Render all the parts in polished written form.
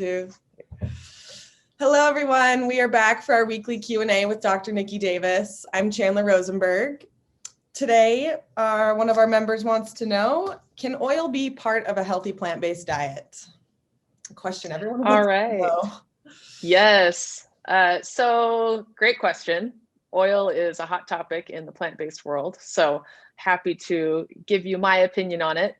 Two. Hello, everyone. We are back for our weekly Q&A with Dr. Niki Davis. I'm Chandler Rosenberg. Today, one of our members wants to know, can oil be part of a healthy plant-based diet? A question everyone wants to know. Yes. So great question. Oil is a hot topic in the plant-based world. So happy to give you my opinion on it.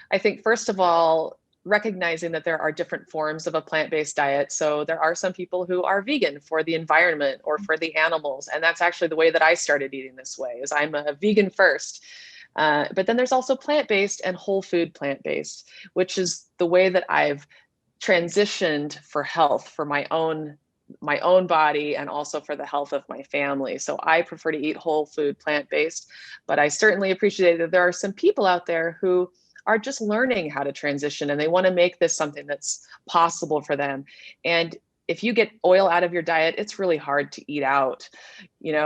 I think, first of all, recognizing that there are different forms of a plant-based diet. So there are some people who are vegan for the environment or for the animals. And that's actually the way that I started eating this way, is I'm a vegan first. But then there's also plant-based and whole food plant-based, which is the way that I've transitioned for health, for my own body and also for the health of my family. So I prefer to eat whole food plant-based, but I certainly appreciate that there are some people out there who are just learning how to transition and they want to make this something that's possible for them. And if you get oil out of your diet, it's really hard to eat out,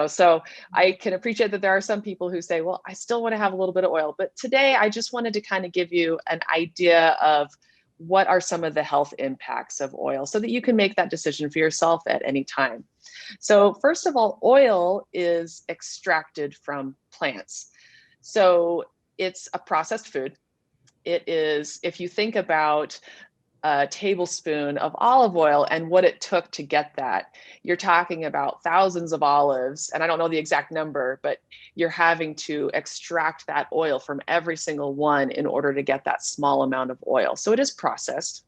so I can appreciate that there are some people who say, well, I still want to have a little bit of oil. But today I just wanted to kind of give you an idea of what are some of the health impacts of oil so that you can make that decision for yourself at any time. So first of all, oil is extracted from plants. So it's a processed food. It is, if you think about a tablespoon of olive oil and what it took to get that, you're talking about thousands of olives, and I don't know the exact number, but you're having to extract that oil from every single one in order to get that small amount of oil. So it is processed.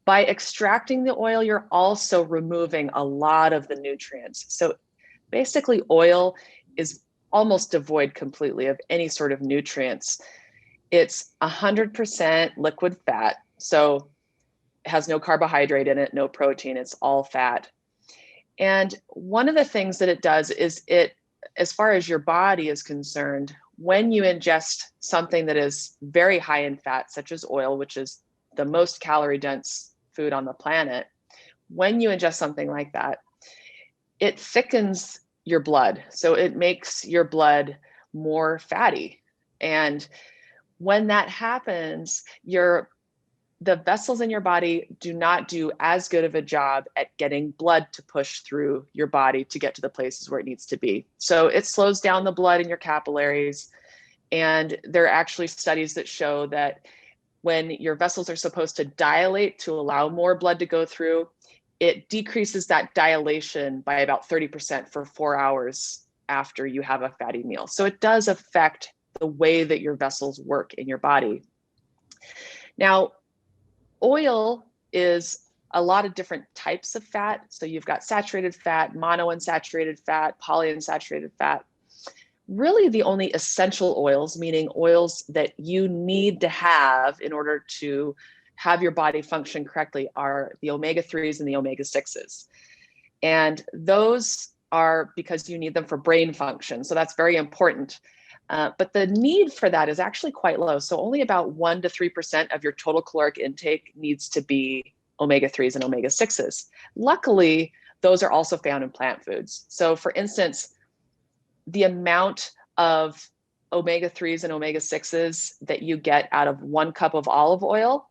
By extracting the oil, you're also removing a lot of the nutrients. So basically, oil is almost devoid completely of any sort of nutrients. It's 100% liquid fat, so it has no carbohydrate in it, no protein, it's all fat. And one of the things that it does is as far as your body is concerned, when you ingest something that is very high in fat, such as oil, which is the most calorie dense food on the planet, when you ingest something like that, it thickens your blood. So it makes your blood more fatty. And when that happens, the vessels in your body do not do as good of a job at getting blood to push through your body to get to the places where it needs to be. So it slows down the blood in your capillaries. And there are actually studies that show that when your vessels are supposed to dilate to allow more blood to go through, it decreases that dilation by about 30% for 4 hours after you have a fatty meal. So it does affect the way that your vessels work in your body. Now, oil is a lot of different types of fat. So you've got saturated fat, monounsaturated fat, polyunsaturated fat. Really the only essential oils, meaning oils that you need to have in order to have your body function correctly, are the omega-3s and the omega-6s. And those are because you need them for brain function. So that's very important. But the need for that is actually quite low. So only about 1 to 3% of your total caloric intake needs to be omega-3s and omega-6s. Luckily, those are also found in plant foods. So for instance, the amount of omega-3s and omega-6s that you get out of 1 cup of olive oil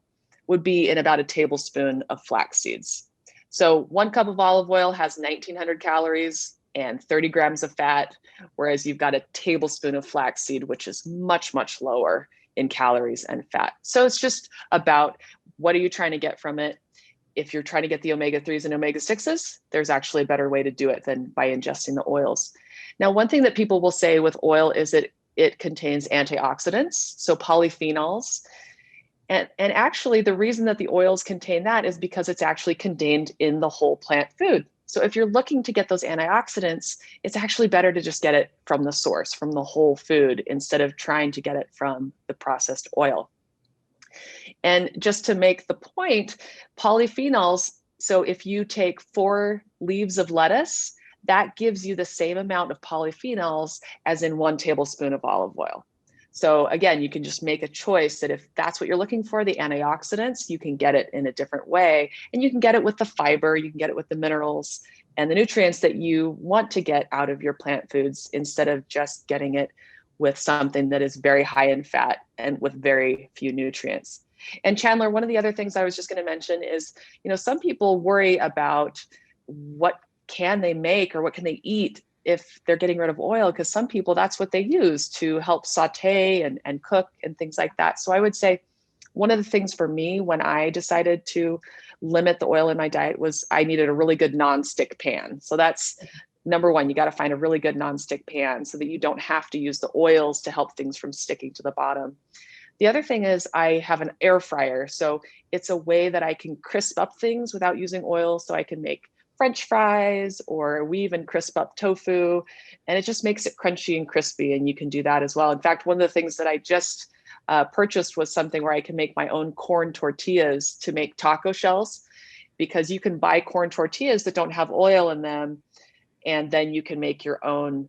would be in about a tablespoon of flax seeds. So 1 cup of olive oil has 1,900 calories and 30 grams of fat, whereas you've got a tablespoon of flaxseed, which is much, much lower in calories and fat. So it's just about what are you trying to get from it. If you're trying to get the omega-3s and omega-6s, there's actually a better way to do it than by ingesting the oils. Now, one thing that people will say with oil is that it contains antioxidants, so polyphenols. And actually, the reason that the oils contain that is because it's actually contained in the whole plant food. So if you're looking to get those antioxidants, it's actually better to just get it from the source, from the whole food, instead of trying to get it from the processed oil. And just to make the point, polyphenols, so if you take 4 leaves of lettuce, that gives you the same amount of polyphenols as in 1 tablespoon of olive oil. So again, you can just make a choice that if that's what you're looking for, the antioxidants, you can get it in a different way. And you can get it with the fiber, you can get it with the minerals and the nutrients that you want to get out of your plant foods, instead of just getting it with something that is very high in fat and with very few nutrients. And Chandler, one of the other things I was just going to mention is, some people worry about what can they make or what can they eat if they're getting rid of oil, because some people, that's what they use to help saute and cook and things like that. So I would say one of the things for me when I decided to limit the oil in my diet was I needed a really good nonstick pan. So that's number one. You got to find a really good nonstick pan so that you don't have to use the oils to help things from sticking to the bottom. The other thing is I have an air fryer. So it's a way that I can crisp up things without using oil. So I can make French fries, or we even crisp up tofu, and it just makes it crunchy and crispy. And you can do that as well. In fact, one of the things that I just purchased was something where I can make my own corn tortillas to make taco shells, because you can buy corn tortillas that don't have oil in them, and then you can make your own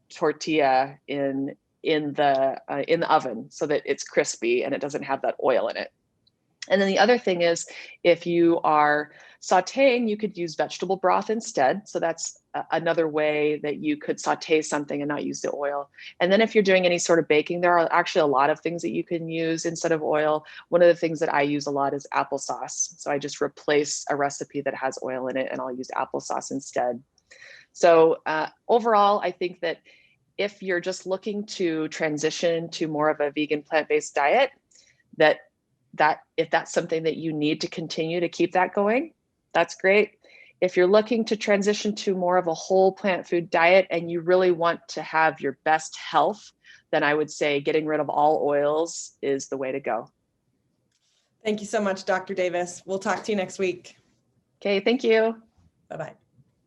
tortilla in the oven so that it's crispy and it doesn't have that oil in it. And then the other thing is, if you are sauteing, you could use vegetable broth instead. So that's another way that you could saute something and not use the oil. And then if you're doing any sort of baking, there are actually a lot of things that you can use instead of oil. One of the things that I use a lot is applesauce. So I just replace a recipe that has oil in it and I'll use applesauce instead. So overall, I think that if you're just looking to transition to more of a vegan plant-based diet, that if that's something that you need to continue to keep that going, that's great. If you're looking to transition to more of a whole plant food diet and you really want to have your best health, then I would say getting rid of all oils is the way to go. Thank you so much, Dr. Davis. We'll talk to you next week. Okay, thank you. Bye-bye.